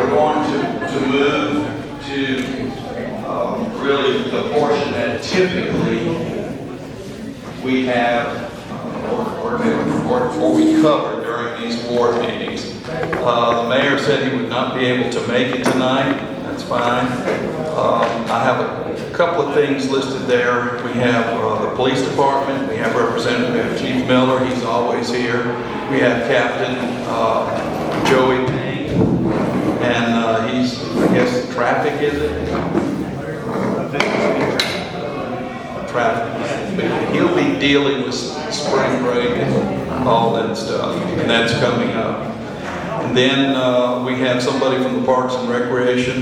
we're going to move to really the portion that typically we have or we cover during these board meetings. The mayor said he would not be able to make it tonight. That's fine. I have a couple of things listed there. We have the police department. We have Representative Chief Miller. He's always here. We have Captain Joey Payne, and he's, I guess, traffic, is it? Traffic. He'll be dealing with spring break and all that stuff, and that's coming up. And then we have somebody from the Parks and Recreation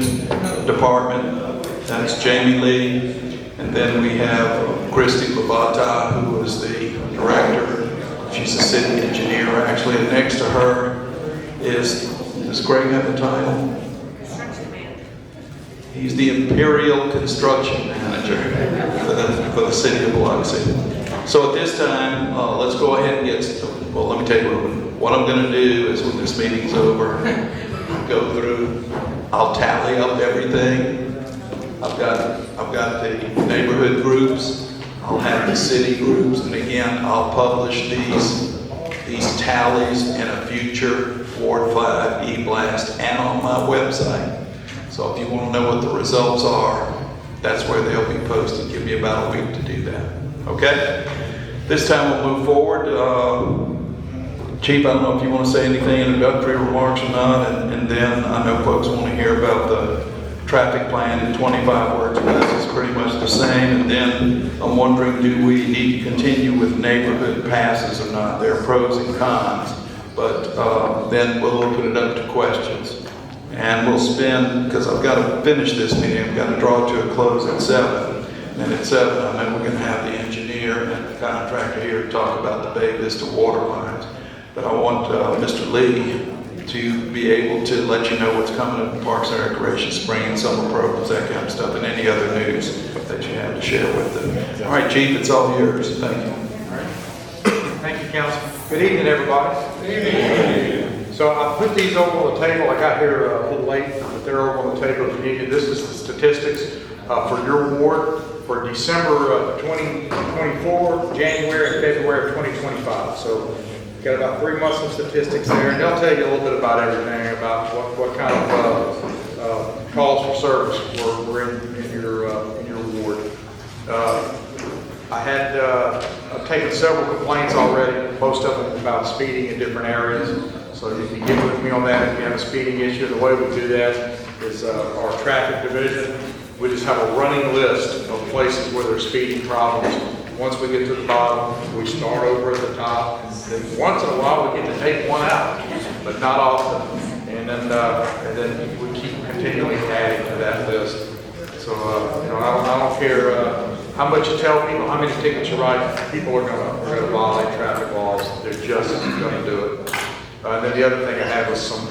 Department. That's Jamie Lee. And then we have Christy Labata, who is the director. She's a city engineer, actually. And next to her does Greg have the title? Construction manager. He's the Imperial Construction Manager for the city of Biloxi. So at this time, let's go ahead and get started. Well, let me tell you what I'm going to do is when this meeting's over, go through, I'll tally up everything. I've got the neighborhood groups, I'll have the city groups, and again, I'll publish these tallies in a future Ward 5 e-blast and on my website. So if you want to know what the results are, that's where they'll be posted. Give me about a week to do that. Okay? This time we'll move forward. Chief, I don't know if you want to say anything, introductory remarks or not, and then I know folks want to hear about the traffic plan in 25 words or less. It's pretty much the same. And then I'm wondering, do we need to continue with neighborhood passes or not? There are pros and cons, but then we'll open it up to questions. And we'll spend, because I've got to finish this meeting, I've got to draw it to a close at 7. And at 7, I know we're going to have the engineer and the contractor here to talk about the Bay Vista water lines. But I want Mr. Lee to be able to let you know what's coming up in Parks and Recreation, spring and summer programs, that kind of stuff, and any other news that you have to share with them. All right, Chief, it's all yours. Thank you. All right. Thank you, Councilman. Good evening, everybody. Good evening. So I put these over on the table. I got here a little late, but they're over on the table if you need it. This is the statistics for your ward for December of 2024, January, and February of 2025. So got about 3 months of statistics there, and they'll tell you a little bit about everything, about what kind of calls for service were in your ward. I've taken several complaints already, most of them about speeding in different areas. So if you get with me on that, if you have a speeding issue, the way we do that is our traffic division. We just have a running list of places where there's speeding problems. Once we get to the bottom, we start over at the top. Then once in a while, we get to take one out, but not often. And then we keep continually adding to that list. So I don't care how much you tell people, how many tickets you write. People are going to violate traffic laws. They're just going to do it. And then the other thing I have is some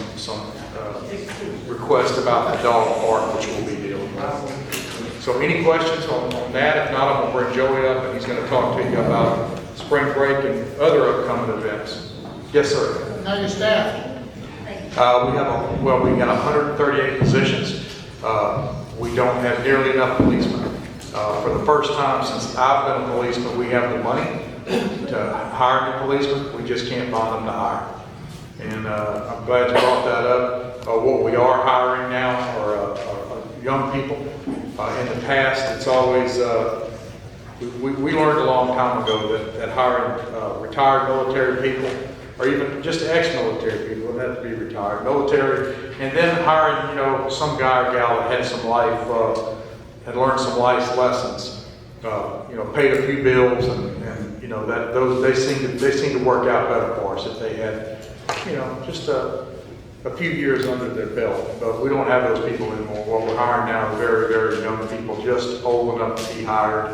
request about the dog park, which we'll be dealing with. So any questions on that? If not, I'm going to bring Joey up, and he's going to talk to you about spring break and other upcoming events. Yes, sir. How you staffed? We got 138 positions. We don't have nearly enough policemen. For the first time since I've been a policeman, we have the money to hire new policemen. We just can't find them to hire. And I'm glad you brought that up. What we are hiring now are young people. In the past, it's always, we learned a long time ago that hiring retired military people, or even just ex-military people, doesn't have to be retired, military, and then hiring, some guy or gal that had some life, had learned some life lessons, paid a few bills, and they seem to work out better for us if they had, just a few years under their belt. But we don't have those people anymore. What we're hiring now are very, very young people, just old enough to be hired.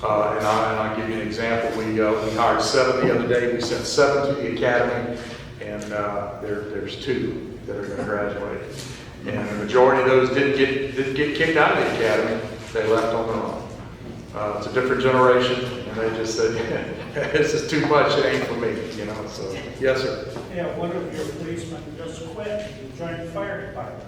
And I'll give you an example. We hired 7 the other day. We sent 7 to the academy, and there's 2 that are going to graduate. And the majority of those didn't get kicked out of the academy. They left on their own. It's a different generation, and they just said, "This is too much. It ain't for me." So yes, sir. Yeah, one of your policemen just quit, he joined the fire department.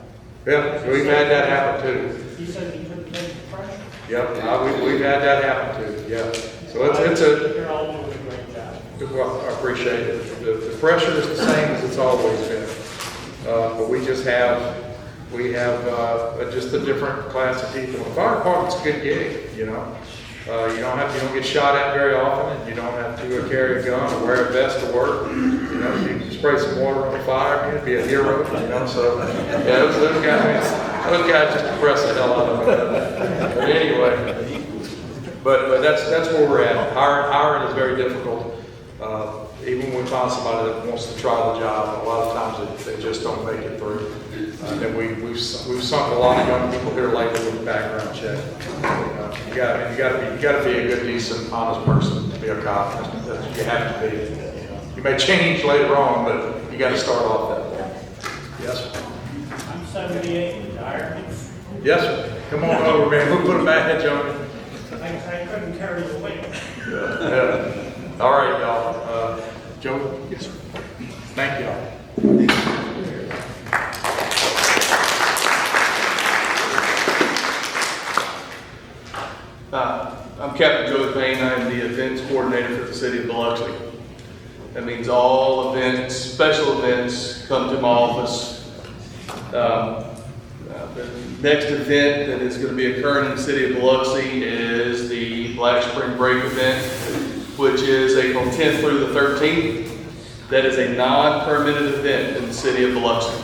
Yeah, we've had that happen too. He said he couldn't take the pressure. Yep, we've had that happen too, yeah. So it's a, You're all doing a great job. well, I appreciate it. The pressure is the same as it's always been. But we have just a different class of people. The fire department's a good gig, you know. You don't get shot at very often, and you don't have to carry a gun or wear a vest to work. You know, you can spray some water on the fire, you'd be a hero, you know. So, yeah, those guys just impress the hell out of me. But anyway, but that's where we're at. Hiring is very difficult. Even when we find somebody that wants to try the job, a lot of times they just don't make it through. And we've sunk a lot of young people here lately with a background check. You gotta be a good, decent, honest person to be a cop. You have to be. You may change later on, but you gotta start off that way. Yes, sir. I'm 78, retired. Yes, sir. Come on over, man. We'll put a badge on you. I couldn't carry the weight. Yeah. All right, y'all. Joe? Yes, sir. Thank y'all. I'm Captain Joe Payne. I am the events coordinator for the city of Biloxi. That means all events, special events, come to my office. The next event that is going to be occurring in the city of Biloxi is the Black Spring Break event, which is April 10th through the 13th. That is a non-permitted event in the city of Biloxi.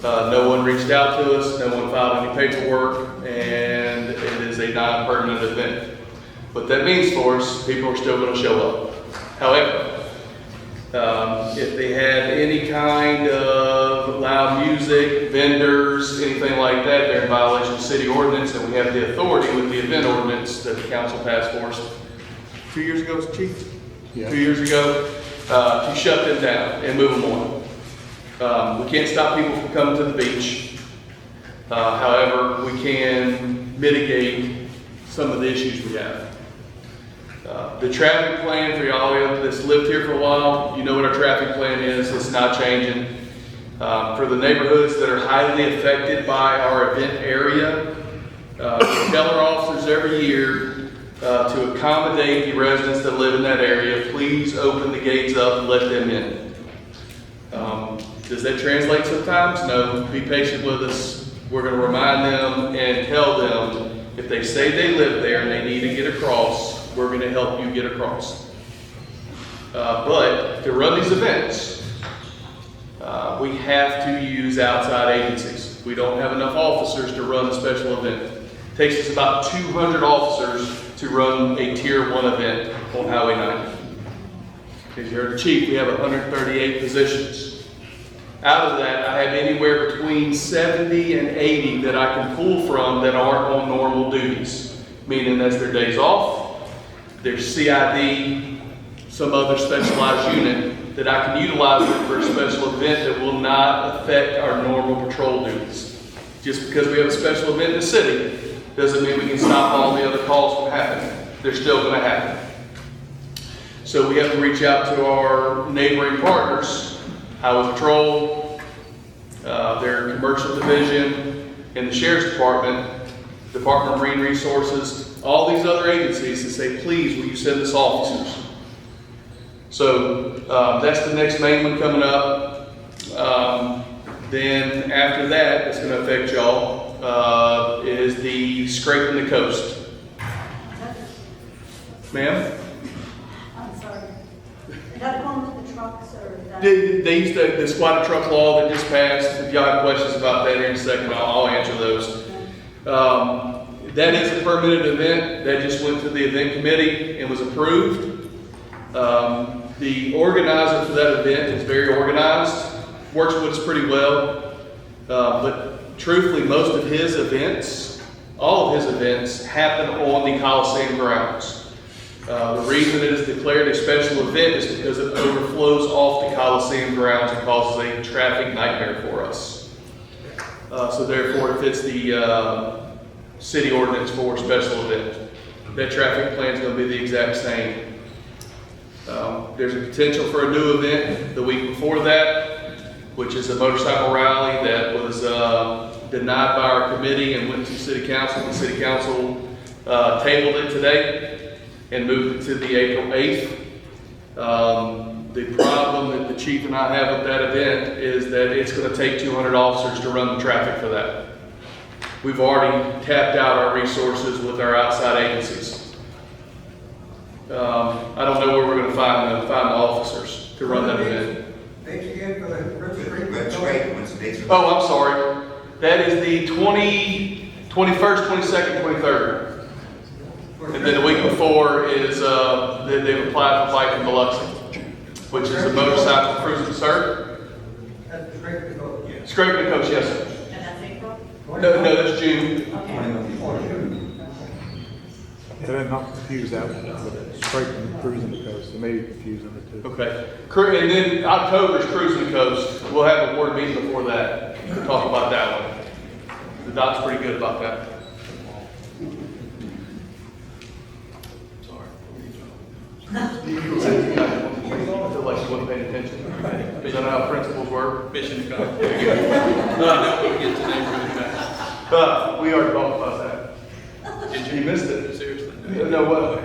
No one reached out to us, no one filed any paperwork, and it is a non-permanent event. What that means for us, people are still going to show up. However, if they have any kind of loud music, vendors, anything like that, they're in violation of city ordinance, and we have the authority with the event ordinance that the council passed for us 2 years ago, Chief? Yeah. 2 years ago, to shut them down and move them on. We can't stop people from coming to the beach. However, we can mitigate some of the issues we have. The traffic plan for y'all that's lived here for a while, you know what our traffic plan is. It's not changing. For the neighborhoods that are highly affected by our event area, we tell our officers every year to accommodate the residents that live in that area. Please open the gates up and let them in. Does that translate sometimes? No. Be patient with us. We're going to remind them and tell them if they say they live there and they need to get across, we're going to help you get across. But to run these events, we have to use outside agencies. We don't have enough officers to run a special event. It takes us about 200 officers to run a Tier 1 event on Highway 90. As you heard the chief, we have 138 positions. Out of that, I have anywhere between 70 and 80 that I can pull from that aren't on normal duties, meaning that's their days off, their CID, some other specialized unit that I can utilize for a special event that will not affect our normal patrol duties. Just because we have a special event in the city doesn't mean we can stop all the other calls from happening. They're still going to happen. So we have to reach out to our neighboring partners, Highway Patrol, their commercial division, and the Sheriff's Department, Department of Marine Resources, all these other agencies to say, please, will you send us officers? So that's the next main one coming up. Then after that, it's going to affect y'all, is the scraping the coast. Ma'am? I'm sorry. Is that going to the trucks or is that? They used the squatted truck law that just passed. If y'all have questions about that here in a second, I'll answer those. That is a permitted event. That just went to the event committee and was approved. The organizer for that event is very organized, works with us pretty well. But truthfully, most of his events, all of his events, happen on the Coliseum grounds. The reason it is declared a special event is because it overflows off the Coliseum grounds and causes a traffic nightmare for us. So therefore, it fits the city ordinance for a special event. That traffic plan is going to be the exact same. There's a potential for a new event the week before that, which is a motorcycle rally that was denied by our committee and went to city council. The city council tabled it today and moved it to the April 8th. The problem that the chief and I have with that event is that it's going to take 200 officers to run the traffic for that. We've already tapped out our resources with our outside agencies. I don't know where we're going to find the officers to run that event. Oh, I'm sorry. That is the 21st, 22nd, 23rd. And then the week before is, they've applied for Bike in Biloxi, which is a motorcycle cruising, sir? Scraping the coast, yes, sir. And that's April? No, that's June. Yeah, they're not confused that with scraping and cruising the coast. They may be confusing the two. Okay. And then October is cruising the coast. We'll have a board meeting before that to talk about that one. The doc's pretty good about that. Sorry. I feel like you wasn't paying attention. Is that how principals work? Mission accomplished. Now we get to neighborhood pass. We already talked about that. Did You missed it. Seriously? No, what?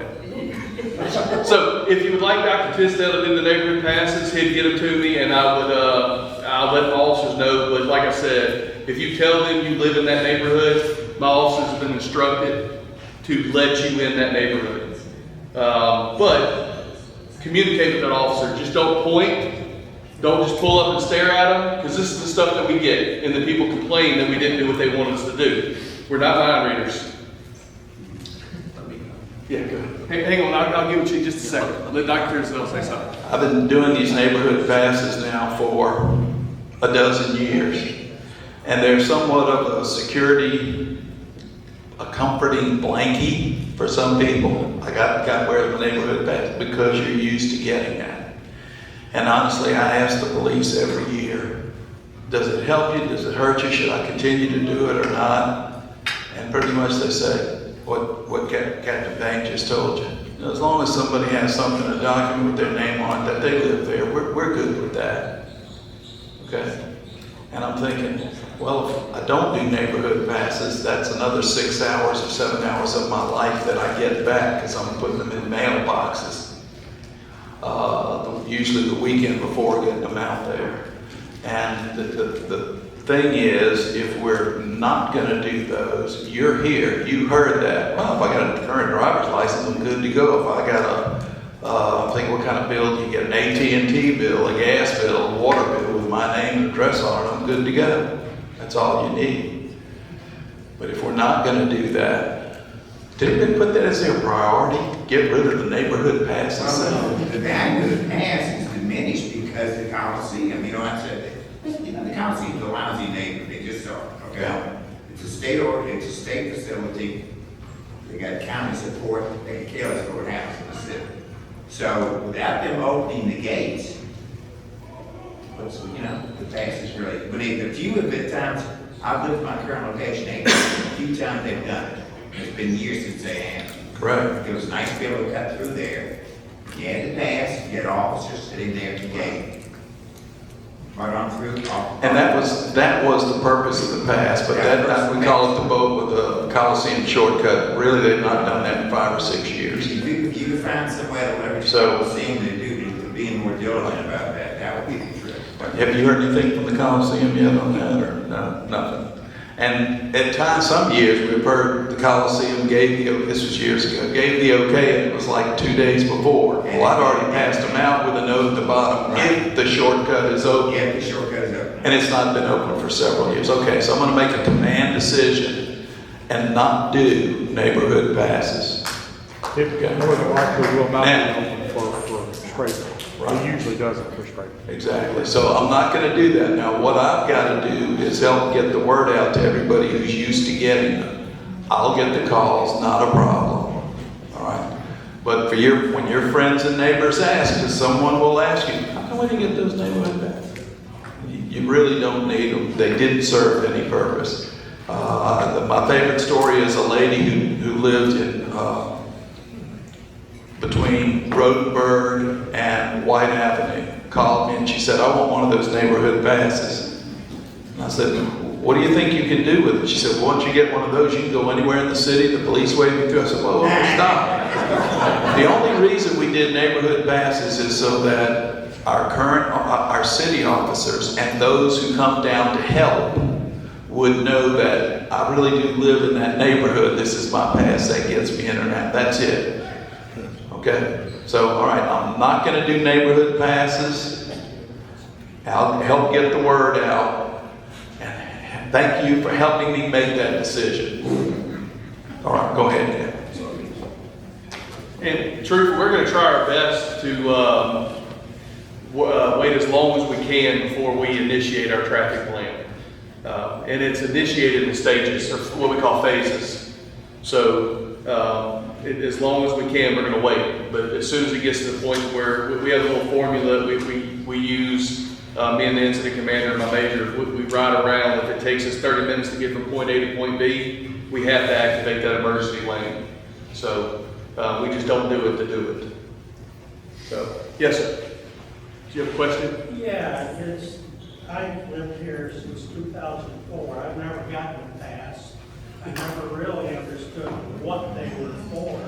So if you would like Dr. Tisdale to do the neighborhood passes, he'd get them to me and I would, I'll let the officers know. But like I said, if you tell them you live in that neighborhood, my officers have been instructed to let you in that neighborhood. But communicate with that officer. Just don't point. Don't just pull up and stare at them, because this is the stuff that we get, and the people complain that we didn't do what they wanted us to do. We're not mind readers. Yeah, go ahead. Hang on, I'll give it to you in just a second. Let Dr. Tisdale say something. I've been doing these neighborhood passes now for a dozen years. And they're somewhat of a security, a comforting blankie for some people. I got to wear the neighborhood pass because you're used to getting that. And honestly, I ask the police every year, does it help you? Does it hurt you? Should I continue to do it or not? And pretty much they say, what Captain Bank just told you. You know, as long as somebody has something, a document with their name on it, that they live there, we're good with that. Okay? And I'm thinking, well, if I don't do neighborhood passes, that's another 6 hours or 7 hours of my life that I get back because I'm putting them in mailboxes. Usually the weekend before getting them out there. And the thing is, if we're not going to do those, you're here, you heard that. Well, if I got a current driver's license, I'm good to go. If I got I'm thinking what kind of bill do you get? An AT&T bill, a gas bill, a water bill with my name and address on it, I'm good to go. That's all you need. But if we're not going to do that, didn't they put that as their priority? Get rid of the neighborhood passes? Well, the value of the pass is diminished because the Coliseum, you know, I said, the Coliseum's a lousy neighborhood, they just are, okay? Yeah. It's a state facility, they got county support, they can care less what happens in the city. So without them opening the gates, you know, the pass is really, but the few of the times, I've lived my current location, a few times they've done it. It's been years since they have. Correct. It was nice to be able to cut through there. You had to pass, you had officers sitting there at the gate. Right on through. And that was the purpose of the pass, but that we call it the boat with the Coliseum shortcut. Really, they've not done that in 5 or 6 years. If you could find somewhere to leverage So- Coliseum to do, to be more diligent about that, that would be the truth. Have you heard anything from the Coliseum yet on that, or no, nothing? And at times, some years, we've heard the Coliseum this was years ago, gave the okay, and it was like 2 days before. Well, I'd already passed them out with a note at the bottom, if the shortcut is open. Yeah, the shortcut is open. And it's not been open for several years. Okay, so I'm gonna make a command decision and not do neighborhood passes. It more than likely will not Now- be open for scraping. Right. It usually doesn't for scraping. Exactly. So I'm not going to do that. Now, what I've got to do is help get the word out to everybody who's used to getting them. I'll get the calls, not a problem. All right. But when your friends and neighbors ask, because someone will ask you, how come we didn't get those neighborhood passes? You really don't need them. They didn't serve any purpose. My favorite story is a lady who lived in between Rodenberg and White Avenue, called me and she said, I want one of those neighborhood passes. And I said, what do you think you can do with it? She said, well, once you get one of those, you can go anywhere in the city, the police wave you through. I said, well, stop. The only reason we did neighborhood passes is so that our city officers and those who come down to help would know that I really do live in that neighborhood. This is my pass that gets me in and out. That's it. Okay? So, all right, I'm not going to do neighborhood passes. I'll help get the word out. And thank you for helping me make that decision. All right, go ahead, Dan. And truth, we're going to try our best to wait as long as we can before we initiate our traffic plan. And it's initiated in stages, or what we call phases. So as long as we can, we're going to wait. But as soon as it gets to the point where we have a little formula we use, me and the incident commander and my major, we ride around. If it takes us 30 minutes to get from point A to point B, we have to activate that emergency lane. So we just don't do it to do it. So, yes, sir. Do you have a question? Yeah, I've lived here since 2004. I've never gotten a pass. I never really understood what they were for.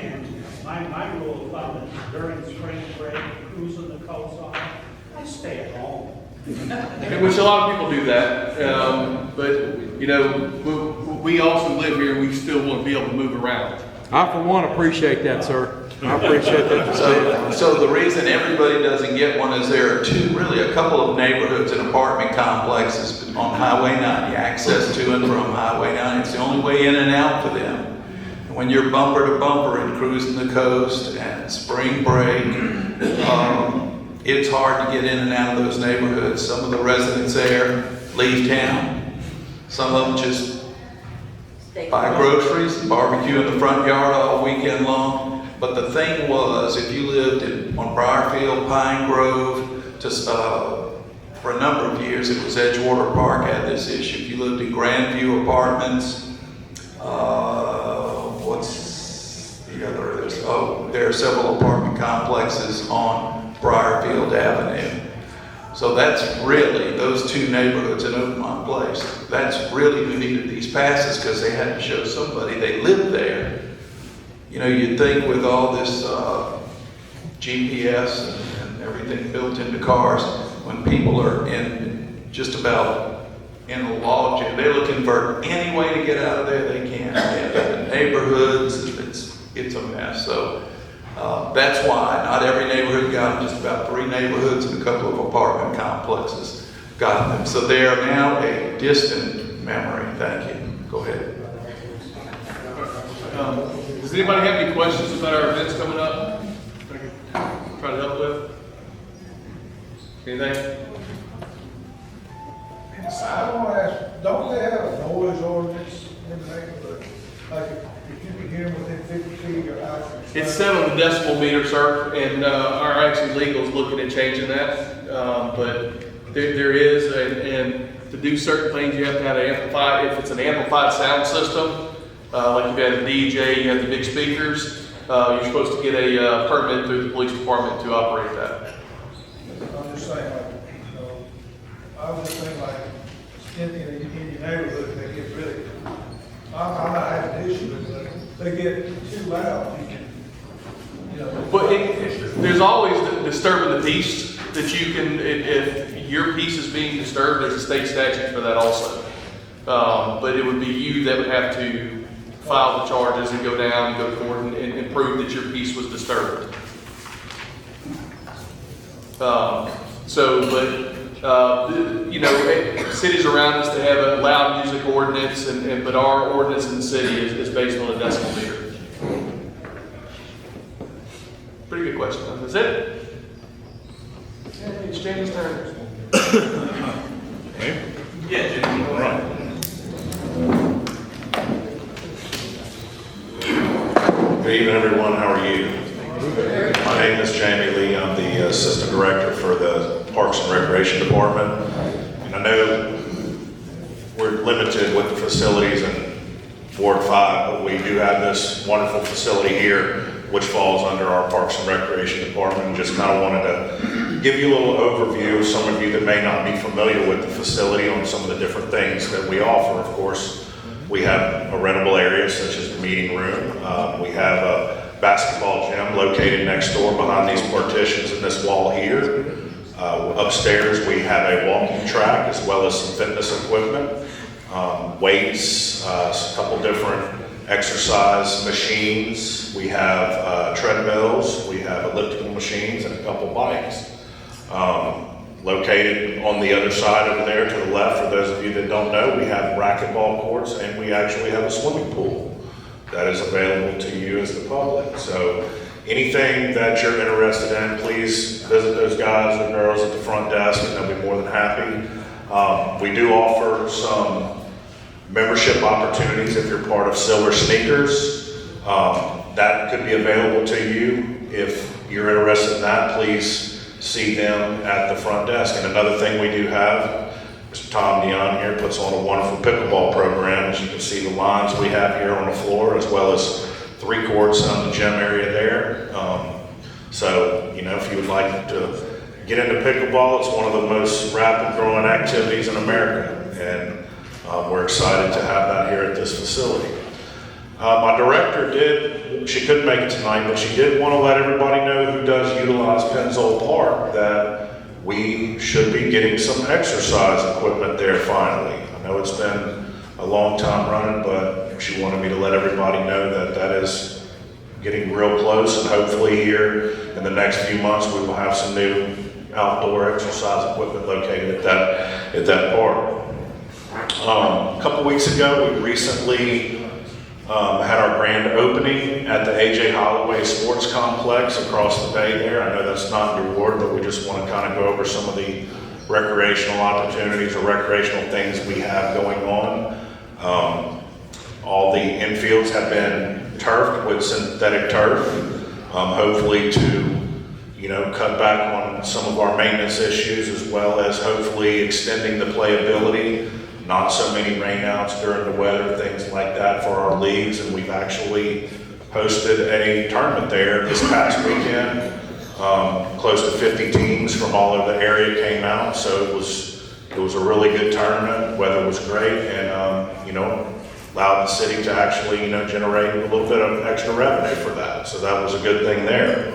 And my rule of thumb is during spring break, cruising the coast off, I stay at home. Which a lot of people do that, but you know, we also live here. We still want to be able to move around. I, for one, appreciate that, sir. I appreciate that. So the reason everybody doesn't get one is there are a couple of neighborhoods and apartment complexes on Highway 90, access to and from Highway 90. It's the only way in and out for them. And when you're bumper to bumper and cruising the coast and spring break, it's hard to get in and out of those neighborhoods. Some of the residents there leave town. Some of them just buy groceries and barbecue in the front yard all weekend long. But the thing was, if you lived on Briarfield, Pine Grove, for a number of years, it was Edgewater Park had this issue. If you lived in Grandview Apartments, what's the other? There are several apartment complexes on Briarfield Avenue. So that's really, those two neighborhoods in Oakmont Place, that's really who needed these passes because they had to show somebody they lived there. You know, you'd think with all this GPS and everything built into cars, when people are in just about in a log jam, they're looking for any way to get out of there they can. The neighborhoods, it's a mess. So that's why not every neighborhood got them. Just about 3 neighborhoods and a couple of apartment complexes got them. So they are now a distant memory. Thank you. Go ahead. Does anybody have any questions about our events coming up? I can try to help with? Anything? I want to ask, don't they have a noise ordinance in the neighborhood? Like if you can hear them within 50 feet or out? It's set on the decibel meter, sir, and our actually legal's looking at changing that. But there is, and to do certain things, you have to have an amplified, if it's an amplified sound system, like you've got a DJ, you have the big speakers, you're supposed to get a permit through the police department to operate that. I'm just saying, like, I was just saying, like, in your neighborhood, they get really, I'm not having an issue with it, but they get too loud, you can, you know. But there's always disturbing the peace that you can, if your peace is being disturbed, there's a state statute for that also. But it would be you that would have to file the charges and go down and go to court and prove that your peace was disturbed. You know, cities around us, they have a loud music ordinance, but our ordinance in the city is based on a decibel meter. Pretty good question. Is that it? Yeah, it's James' turn. Yeah, Jimmy. All right. Good evening, everyone. How are you? My name is Jamie Lee. I'm the Assistant Director for the Parks and Recreation Department. And I know we're limited with the facilities in Ward 5, but we do have this wonderful facility here, which falls under our Parks and Recreation Department. And just kind of wanted to give you a little overview, some of you that may not be familiar with the facility, on some of the different things that we offer. Of course, we have a rentable area such as the meeting room. We have a basketball gym located next door behind these partitions in this wall here. Upstairs, we have a walking track as well as some fitness equipment, weights, a couple different exercise machines. We have treadmills, we have elliptical machines, and a couple bikes. Located on the other side over there to the left, for those of you that don't know, we have racquetball courts, and we actually have a swimming pool that is available to you as the public. So anything that you're interested in, please visit those guys and girls at the front desk, and they'll be more than happy. We do offer some membership opportunities if you're part of Silver Sneakers. That could be available to you. If you're interested in that, please see them at the front desk. And another thing we do have, Mr. Tom Dion here puts on a wonderful pickleball program. As you can see, the lines we have here on the floor, as well as 3 courts on the gym area there. So, you know, if you would like to get into pickleball, it's one of the most rapid growing activities in America. And we're excited to have that here at this facility. My director she couldn't make it tonight, but she did want to let everybody know who does utilize Pennzoil Park that we should be getting some exercise equipment there finally. I know it's been a long time running, but she wanted me to let everybody know that that is getting real close, and hopefully here in the next few months we will have some new outdoor exercise equipment located at that park. A couple weeks ago, we recently had our grand opening at the A.J. Holloway Sports Complex across the bay there. I know that's not your ward, but we just want to kind of go over some of the recreational opportunities or recreational things we have going on. All the infields have been turfed with synthetic turf, hopefully to, you know, cut back on some of our maintenance issues, as well as hopefully extending the playability. Not so many rainouts during the weather, things like that for our leagues, and we've actually hosted a tournament there this past weekend. Close to 50 teams from all over the area came out, so it was a really good tournament. Weather was great, and you know, allowed the city to actually, you know, generate a little bit of extra revenue for that. So that was a good thing there.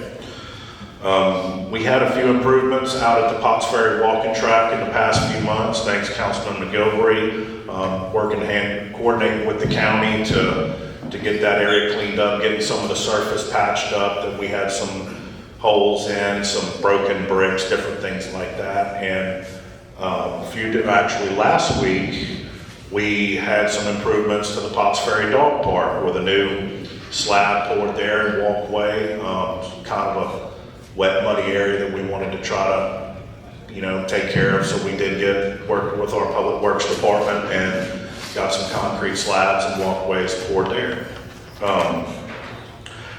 We had a few improvements out at the Potts Ferry walking track in the past few months, thanks to Councilman McGilvery, coordinating with the county to get that area cleaned up, getting some of the surface patched up, that we had some holes in, some broken bricks, different things like that. And actually last week, we had some improvements to the Potts Ferry Dog Park with a new slab poured there and walkway, kind of a wet, muddy area that we wanted to try to, you know, take care of. So we did get working with our Public Works Department and got some concrete slabs and walkways poured there.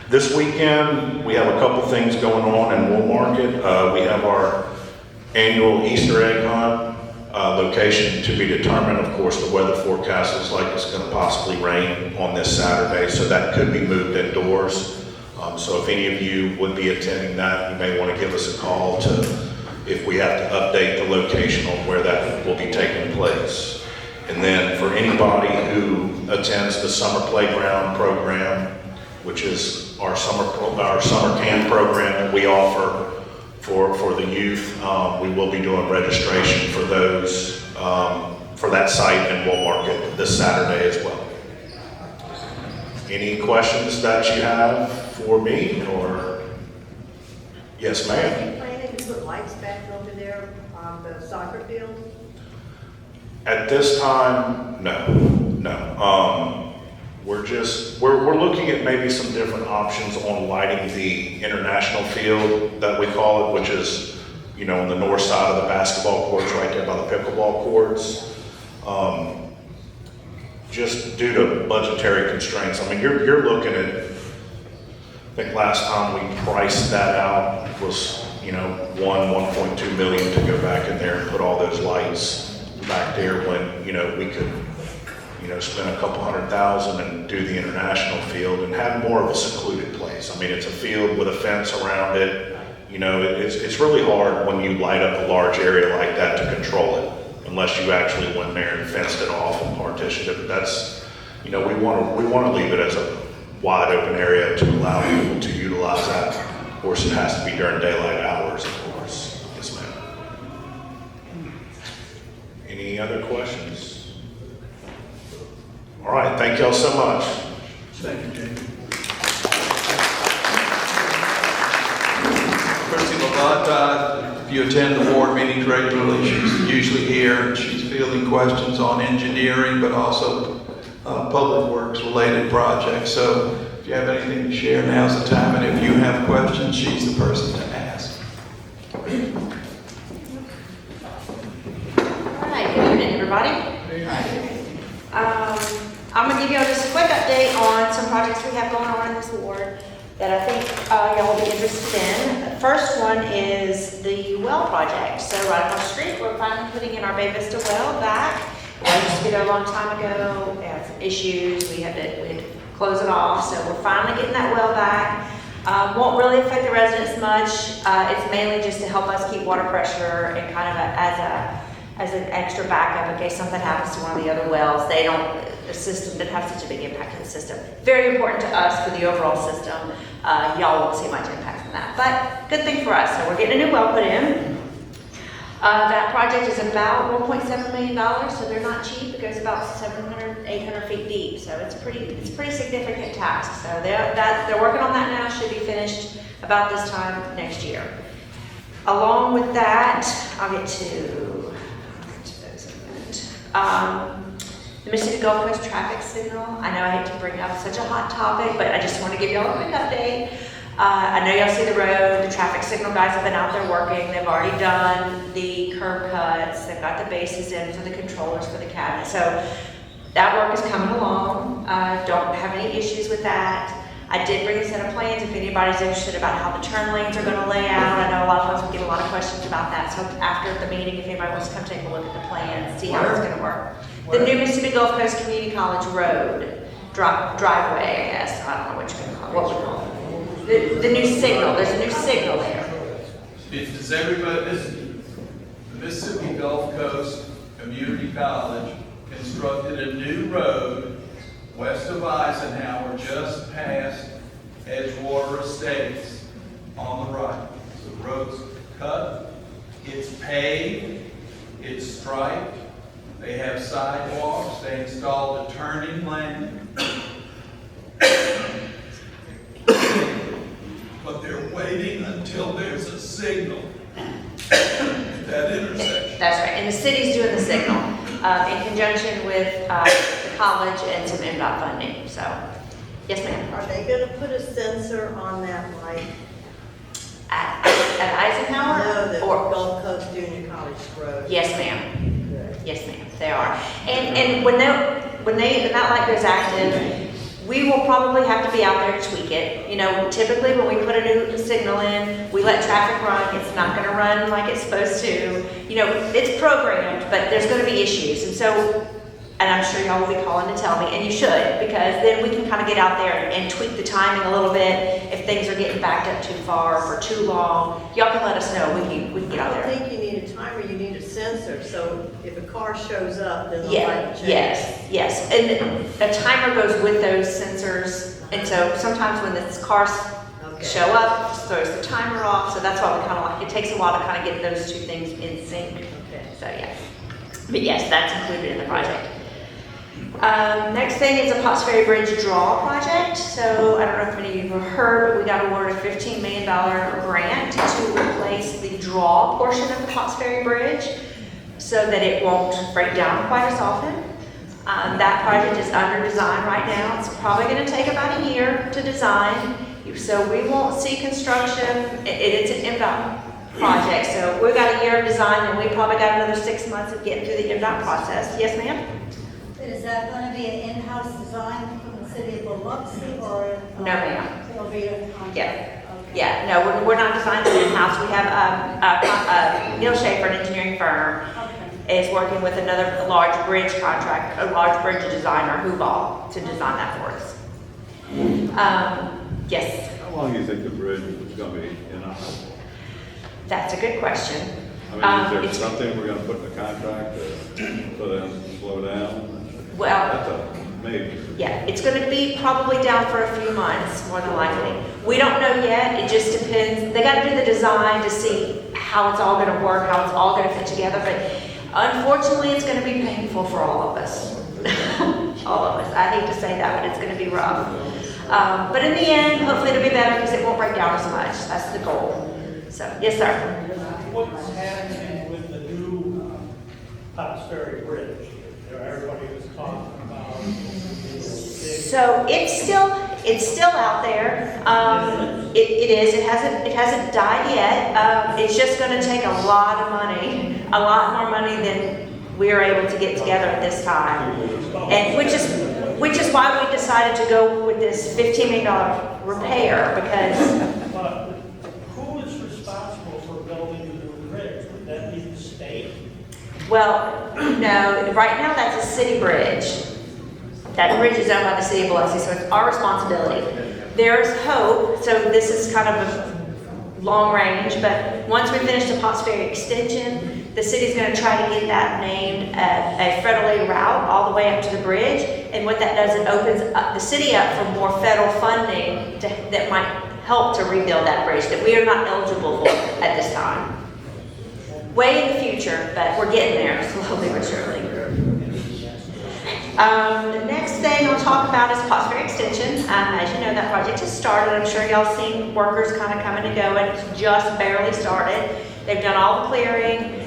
This weekend, we have a couple things going on in Wool Market. We have our annual Easter egg hunt, location to be determined. Of course, the weather forecast looks like it's going to possibly rain on this Saturday, so that could be moved indoors. So if any of you would be attending that, you may want to give us a call if we have to update the location on where that will be taking place. And then for anybody who attends the summer playground program, which is our summer camp program that we offer for the youth, we will be doing registration for those, for that site in Wool Market this Saturday as well. Any questions that you have for me, or? Yes, ma'am. Are you planning to put lights back over there on the soccer field? At this time, no. We're looking at maybe some different options on lighting the international field that we call it, which is, you know, on the north side of the basketball courts, right there by the pickleball courts. Just due to budgetary constraints. I mean, you're looking at, I think last time we priced that out was, you know, 1.2 million to go back in there and put all those lights back there, when, you know, we could, you know, spend a couple $100,000 and do the international field and have more of a secluded place. I mean, it's a field with a fence around it. You know, it's really hard when you light up a large area like that to control it, unless you actually went there and fenced it off and partitioned it. But that's, you know, we want to leave it as a wide open area to allow people to utilize that. Of course, it has to be during daylight hours, of course. Yes, ma'am. Any other questions? All right, thank y'all so much. Thank you, Jamie. Christy Lavata, if you attend the board meetings regularly, she's usually here, and she's fielding questions on engineering, but also public works related projects. So if you have anything to share, now's the time, and if you have questions, she's the person to ask. All right, good evening, everybody. I'm going to give you all just a quick update on some projects we have going on in this ward that I think y'all will be interested in. The first one is the well project. So right across the street, we're finally putting in our Bay Vista well back. Well, it used to be there a long time ago. They had some issues. We had to close it off. So we're finally getting that well back. Won't really affect the residents much. It's mainly just to help us keep water pressure and kind of as an extra backup in case something happens to one of the other wells. The system didn't have such a big impact on the system. Very important to us for the overall system. Y'all won't see much impact from that, but good thing for us. So we're getting a new well put in. That project is about $1.7 million, so they're not cheap. It goes about 700, 800 feet deep, so it's a pretty significant task. So they're working on that now. Should be finished about this time next year. Along with that, I'll get to those in a minute. The Mississippi Gulf Coast traffic signal. I know I hate to bring up such a hot topic, but I just want to give y'all a quick update. I know y'all see the road. The traffic signal guys have been out there working. They've already done the curb cuts. They've got the bases in for the controllers for the cabinet. So that work is coming along. Don't have any issues with that. I did bring a set of plans if anybody's interested about how the turn lanes are going to lay out. I know a lot of us get a lot of questions about that. So after the meeting, if anybody wants to come take a look at the plans, see how it's going to work. The new Mississippi Gulf Coast Community College Road driveway, I guess. I don't know what we call it. The new signal. There's a new signal there. Does everybody, the Mississippi Gulf Coast Community College constructed a new road west of Eisenhower, just past Edgewater Estates on the right. So the road's cut, it's paved, it's striped, they have sidewalks, they installed a turning lane. But they're waiting until there's a signal at that intersection. That's right, and the city's doing the signal in conjunction with the college and some MDOT funding, so, yes ma'am. Are they gonna put a sensor on that light? At Eisenhower? No, the Or- Gulf Coast Junior College Road. Yes ma'am, Good. yes ma'am, they are. And when that light goes active, we will probably have to be out there to tweak it. You know, typically when we put a new signal in, we let traffic run. It's not going to run like it's supposed to. You know, it's programmed, but there's going to be issues. And so, and I'm sure y'all will be calling to tell me, and you should, because then we can kind of get out there and tweak the timing a little bit. If things are getting backed up too far or for too long, y'all can let us know. We can get out I there. don't think you need a timer, you need a sensor, so if a car shows up, then the Yeah, light changes. yes. And a timer goes with those sensors. And so sometimes when the cars Okay. show up, it throws the timer off. So that's why we kind of like, it takes a while to kind of get those two things in sync. Okay. So yeah. But yes, that's included in the project. Next thing is a Potts Ferry Bridge draw project. So I don't know if many of you have heard, but we got awarded a $15 million grant to replace the draw portion of the Potts Ferry Bridge so that it won't break down quite as often. That project is under design right now. It's probably going to take about a year to design. So we won't see construction. It's an MDOT project. So we've got a year of design and we probably got another 6 months of getting through the MDOT process. Yes, ma'am? Is that going to be an in-house design from the city of Biloxi or? No, ma'am. It'll be a contract? Yeah. Okay. Yeah, no, we're not designing it in-house. We have Neil Schaefer, an engineering firm, Okay. is working with another large bridge contract, a large bridge designer, Hubal, to design that for us. Yes. How long do you think the bridge is going to be in operation? That's a good question. I mean, is there It's- something we're gonna put in the contract for them to slow down? Well, That's a maybe. yeah, it's gonna be probably down for a few months, more than likely. We don't know yet, it just depends. They gotta do the design to see how it's all gonna work, how it's all gonna fit together, but unfortunately, it's gonna be painful for all of us. All of us. I hate to say that, but it's gonna be rough. But in the end, hopefully it'll be better because it won't break down as much. That's the goal. So, yes, sir. What's happening with the new Potts Ferry Bridge? You know, everybody was talking about. So it's still out there. It is. It hasn't died yet. It's just going to take a lot of money, a lot more money than we are able to get together at this time, and which is why we decided to go with this $15 million repair, because But who is responsible for building the new bridge? Would that be the state? well, no, right now that's a city bridge. That bridge is owned by the city of Biloxi, so it's our responsibility. There's hope, so this is kind of a long range, but once we finish the Potts Ferry extension, the city's gonna try to get that named a federally route all the way up to the bridge. And what that does, it opens up the city up for more federal funding that might help to rebuild that bridge that we are not eligible for at this time. Way in the future, but we're getting there slowly but surely. The next thing I'll talk about is Potts Ferry Extension. As you know, that project has started. I'm sure y'all seen workers kind of coming and going. It's just barely started. They've done all the clearing.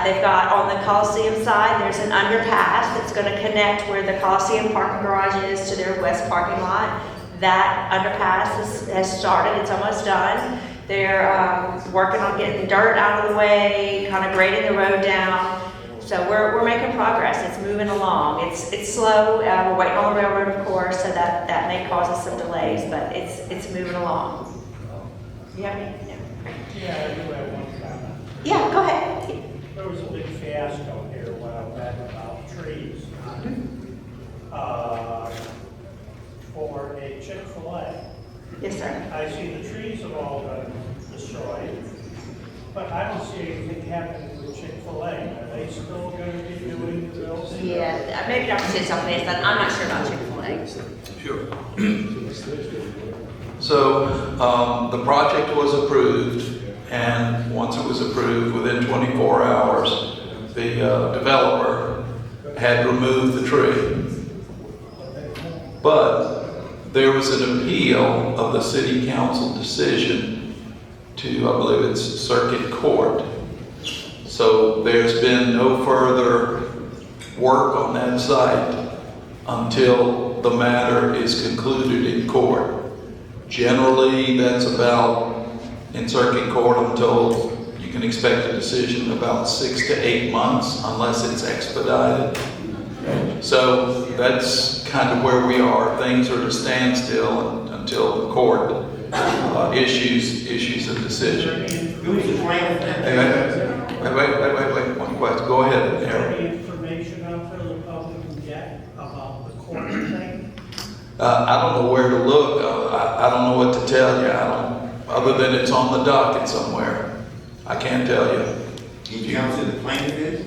They've got on the Coliseum side, there's an underpass that's going to connect where the Coliseum parking garage is to their west parking lot. That underpass has started. It's almost done. They're working on getting the dirt out of the way, kind of grading the road down. So we're making progress. It's moving along. It's slow. We're waiting on the railroad, of course, so that may cause us some delays, but it's moving along. You have any? No. Yeah, I do have one comment. Yeah, go ahead. There was a big fiasco here a while back about trees. For a Chick-fil-A. Yes, sir. I see the trees have all been destroyed, but I don't see anything happening with Chick-fil-A. Are they still going to be doing the building? Yeah, maybe Dr. Tisdale may have, I'm not sure about Chick-fil-A. Sure. So, the project was approved, and once it was approved, within 24 hours, the developer had removed the tree. But there was an appeal of the city council decision to, I believe it's circuit court. So there's been no further work on that site until the matter is concluded in court. Generally, that's about, in circuit court, I'm told, you can expect a decision about 6 to 8 months unless it's expedited. So that's kind of where we are. Things are at a standstill until the court issues a decision. Who's the plaintiff? Wait, one question. Go ahead, Aaron. Any information out there the public can get about the court thing? I don't know where to look. I don't know what to tell you. Other than it's on the docket somewhere. I can't tell you. Can you tell us who the plaintiff is?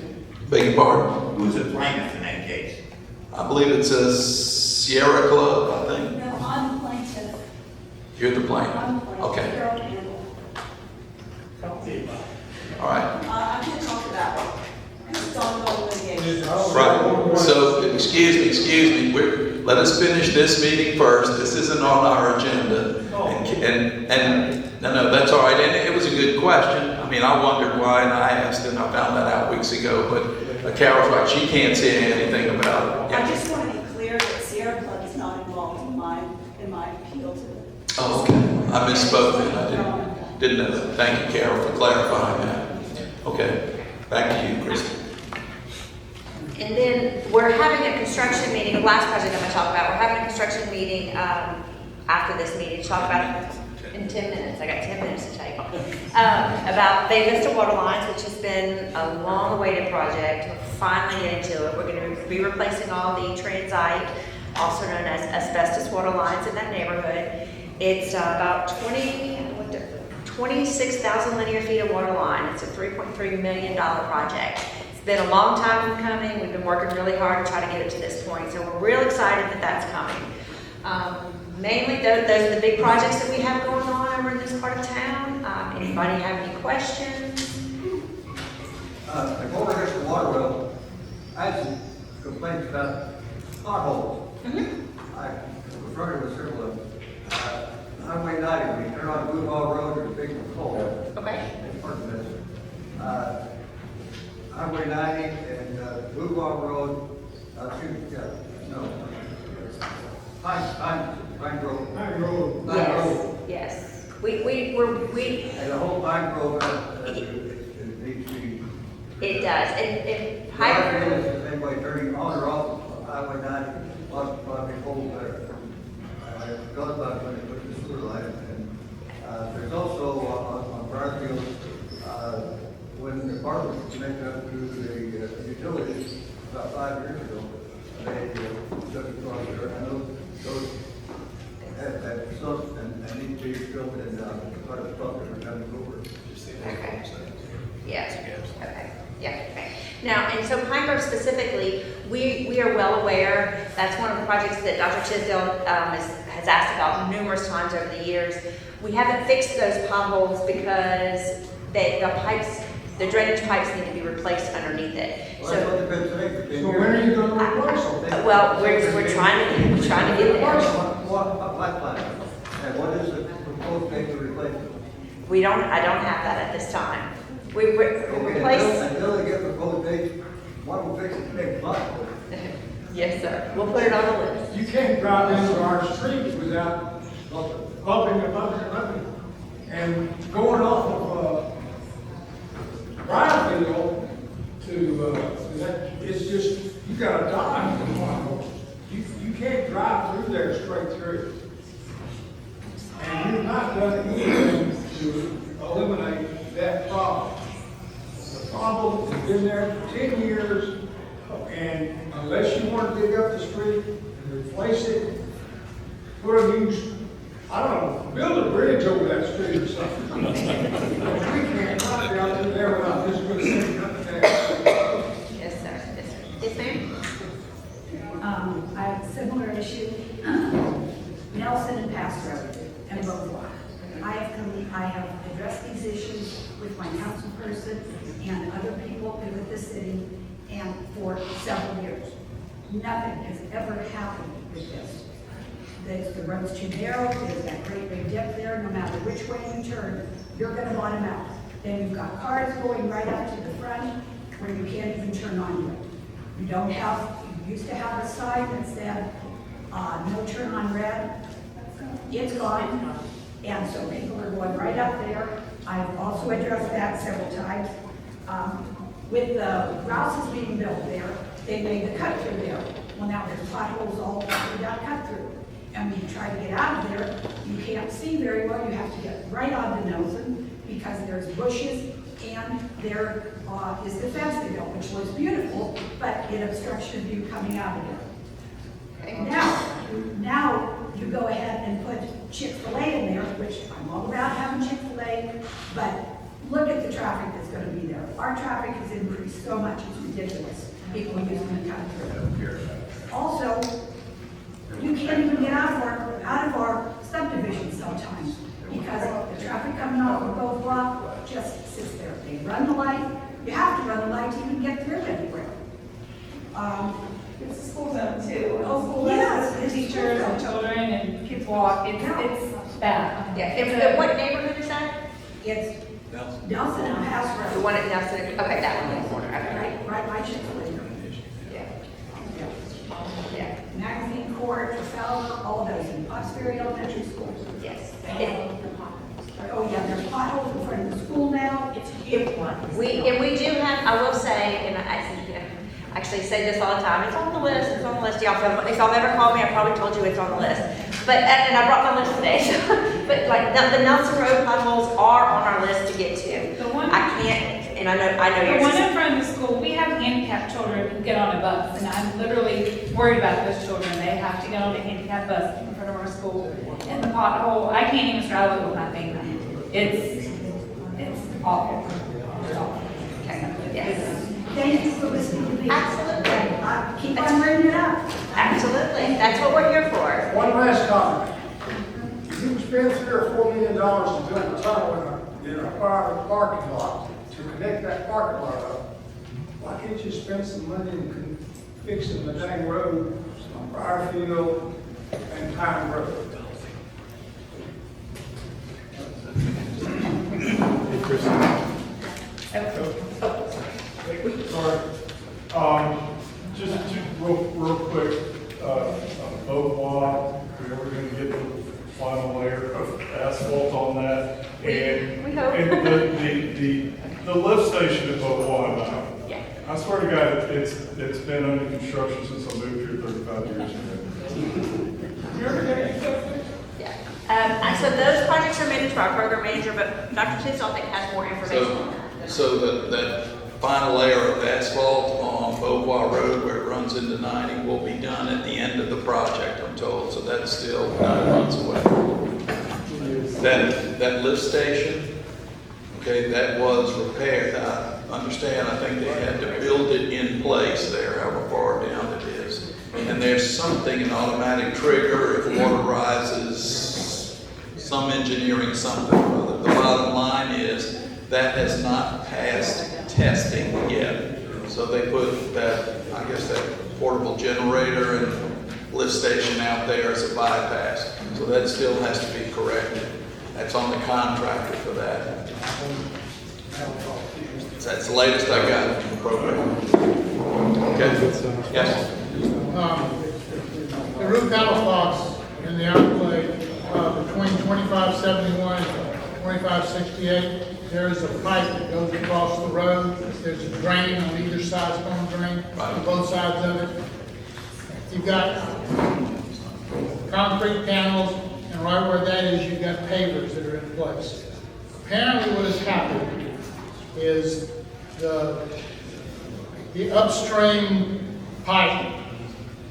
Beg your pardon? Who's the plaintiff in that case? I believe it says Sierra Club, I think. No, I'm the plaintiff. You're the plaintiff. I'm the plaintiff. Okay, Carol Campbell. Tell me about it. all right. I can't talk about it. It's ongoing litigation. Right, so, excuse me, let us finish this meeting first. This isn't on our agenda. And no, that's all right, and it was a good question. I mean, I wondered why, and I asked, and I found that out weeks ago, but Carol's right, she can't say anything about it. I Yeah. just want to be clear that Sierra Club is not involved in my appeal to the. Oh, okay, I misspoke then, I didn't know that. Thank you, Carol, for clarifying that. Okay, back to you, Christie. And then we're having a construction meeting, the last project I'm gonna talk about, we're having a construction meeting, after this meeting, to talk about it in 10 minutes, I got 10 minutes to tell you. About Bay Vista water lines, which has been a long-awaited project. We're finally getting to it. We're gonna be replacing all the transite, also known as asbestos water lines in that neighborhood. It's about 20 26,000 linear feet of water line. It's a $3.3 million project. It's been a long time coming. We've been working really hard to try to get it to this point. So we're real excited that that's coming. Mainly, those are the big projects that we have going on over in this part of town. Anybody have any questions? Before I get to the water well, I had some complaints about potholes. I confronted with several of them. Highway 90, when you turn on Blue Ball Road, there's a big hole. Okay. It's part of this. Highway 90 and Blue Ball Road, Pine Grove. Pine Grove. Yes. And the whole Pine Grove, it needs to be. It does. And High Grove is the same way, turning on or off Highway 90, lots of big holes there. I forgot about when they put the sewer line in. There's also on Briarfield, when the department connected up to the utilities about 5 years ago, they took it across there, and those have some, and need to be filled in, part of the stuff that are coming over. Okay. Yeah. Okay. Yeah. Okay. Now, and so Pine Grove specifically, we are well aware. That's one of the projects that Dr. Tisdale has asked about numerous times over the years. We haven't fixed those potholes because the drainage pipes need to be replaced underneath it. Well, that's what they've been saying for 10 years. So when are you gonna replace them? Well, we're trying to get there. What plan? And what is the proposed date to replace it? I don't have that at this time. We replace. Until they get the proposed date, what will fix it next month? Yes, sir. We'll put it on the list. You can't drive into our streets without bumping. And going off of, Briarfield to, it's just, you gotta dive from potholes. You can't drive through there straight through. And you've not done anything to eliminate that problem. The problem has been there for 10 years, and unless you want to dig up the street and replace it, put a new, I don't know, build a bridge over that street or something. We can't drive down through there without this good thing up there. Yes, sir. Yes, sir. Yes, ma'am. I have a similar issue. Nelson and Pass Road and Beauvoir. I have addressed these issues with my council person and other people with the city, and for several years. Nothing has ever happened with this. The road's too narrow, there's that great big dip there, no matter which way you turn, you're gonna bottom out. Then you've got cars going right up to the front where you can't even turn on it. You used to have a sign that said, no turn on red. It's gone, and so people are going right up there. I've also addressed that several times. With the houses being built there, they made the cut through there. Well, now there's potholes all over that cut through. And when you try to get out of there, you can't see very well. You have to get right onto Nelson because there's bushes and there is the fence they built, which looks beautiful, but it obstructs your view coming out of there. Now you go ahead and put Chick-fil-A in there, which I'm all about having Chick-fil-A, but look at the traffic that's going to be there. Our traffic has increased so much, it's ridiculous. People are using the cut through. Also, you can't even get out of our subdivision sometimes because the traffic coming off of both blocks just sits there. They run the light. You have to run the light to even get through anywhere. It's a school zone too. Oh, yes. The teachers and children and kids walk. It's bad. Yeah. And what neighborhood is that? It's Nelson and Pass Road. The one at Nelson. Okay, that one in the corner. Okay. Right by Chick-fil-A. Yeah. Magazine Court, Trafalgar, all those in Foxbury Elementary School. Yes. Oh, yeah, there's potholes in front of the school now. It's a huge one. We do have, I will say, and I actually say this all the time, it's on the list, it's on the list. Y'all, if y'all ever called me, I probably told you it's on the list. But, and I brought my list today, so, but like, the Nelson Road potholes are on our list to get to. The one, I can't, and I know the yours. one in front of the school, we have handicapped children who get on a bus, and I'm literally worried about those children. They have to get on a handicapped bus in front of our school. And the pothole, I can't even straddle it with my finger. It's awful. Okay, yes. Thank you for listening to me. Absolutely. Keep on bringing it up. Absolutely. That's what we're here for. One last comment. You spend $3 or $4 million to build a tunnel in a private parking lot to connect that parking lot up. Why can't you spend some money in fixing the dang road on Briarfield and Pine Road? Hey, Chris. Sorry. Just real quick, Beauvoir, we're going to get the final layer of asphalt on that. And, We hope. and the lift station at Beauvoir now. Yeah. I swear to God, it's been under construction since I moved here 35 years ago. You ever get that? Yeah. So those projects are managed by our program manager, but Dr. Tisdale, I think, has more information on that. So that final layer of asphalt on Beauvoir Road where it runs into 90 will be done at the end of the project, I'm told, so that's still 9 months away. That lift station, okay, that was repaired, I understand, I think they had to build it in place there, however far down it is. And there's something, an automatic trigger, if water rises, some engineering, something or other. The bottom line is, that has not passed testing yet. So they put that, I guess that portable generator and lift station out there as a bypass. So that still has to be corrected. That's on the contractor for that. That's the latest I got from the program. Okay? Yes? The root Palafox in the outlay between 2571 and 2568, there is a pipe that goes across the road. There's a drain on either side, storm drain, on both sides of it. You've got concrete panels, and right where that is, you've got pavers that are in place. Apparently what has happened is the upstream pipe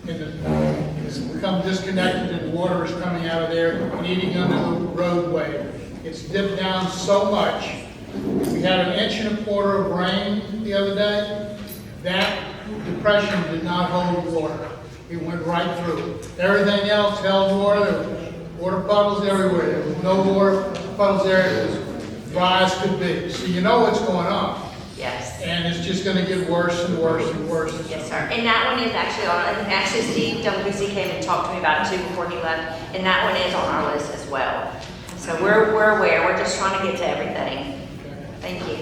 has become disconnected and water is coming out of there and eating under the roadway. It's dipped down so much. We had 1.25 inches of rain the other day. That depression did not hold water. It went right through. Everything else held water. There was water puddles everywhere. There was no water puddles there. It was dry as could be. So you know what's going on. Yes. And it's just going to get worse and worse and worse. Yes, sir. And that one is actually on, and actually Steve WC came and talked to me about it too before he left, and that one is on our list as well. So we're aware, we're just trying to get to everything. Thank you.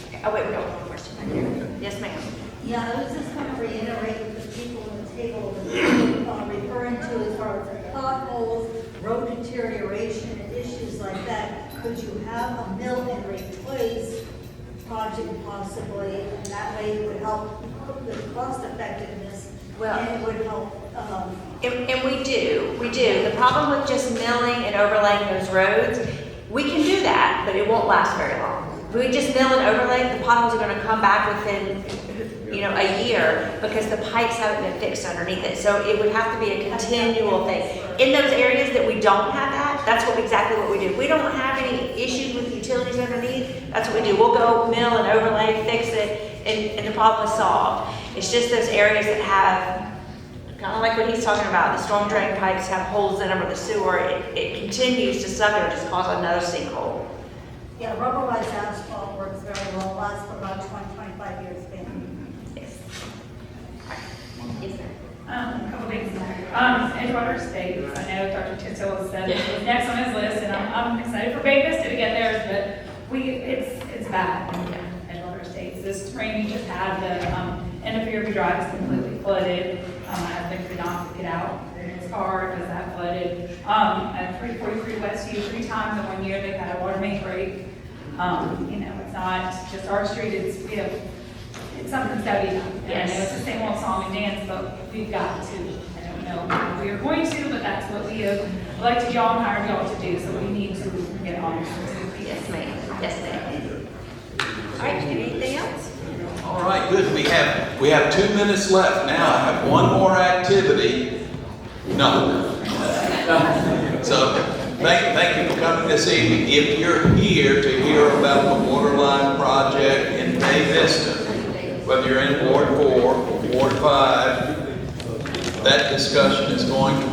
Okay. Oh, wait, we got one more question back here. Yes, ma'am. Yeah, I was just going to reiterate what the people at the table were referring to as far as potholes, road deterioration, and issues like that. Could you have a mill and replace project possibly, and that way it would help the cost effectiveness, Well, and it would help. And we do. The problem with just milling and overlaying those roads, we can do that, but it won't last very long. If we just mill and overlay, the potholes are gonna come back within, a year because the pipes haven't been fixed underneath it. So it would have to be a continual thing. In those areas that we don't have that, that's exactly what we do. If we don't have any issues with utilities underneath, that's what we do. We'll go mill and overlay, fix it, and the problem is solved. It's just those areas that have, kind of like what he's talking about, the storm drain pipes have holes in them or the sewer, it continues to suck and just cause another sinkhole. Yeah, rubberized asphalt works very well, lasts for about 20-25 years. Yes. Yes, sir. A couple things. Edgewater Estates, I know Dr. Tisdale said it was next on his list, and I'm excited for Bay Vista to get theirs, but it's bad. Edgewater Estates, this rain we just had, the end of Fairview Drive is completely flooded. I have been to Don to get out in his car because that flooded. At 343 Westview, 3 times in 1 year they've had a water main break. It's not just our street, it's something's got to be done. And I know it's the same old song and dance, but we've got to. I don't know if we are going to, but that's what we have elected y'all and hired y'all to do, so we need to get on. Yes, ma'am. Yes, ma'am. All right, anything else? All right, good. We have 2 minutes left. Now I have one more activity. No. So Thank you for coming this evening. If you're here to hear about the waterline project in Bay Vista, whether you're in Ward 4 or Ward 5, that discussion is going to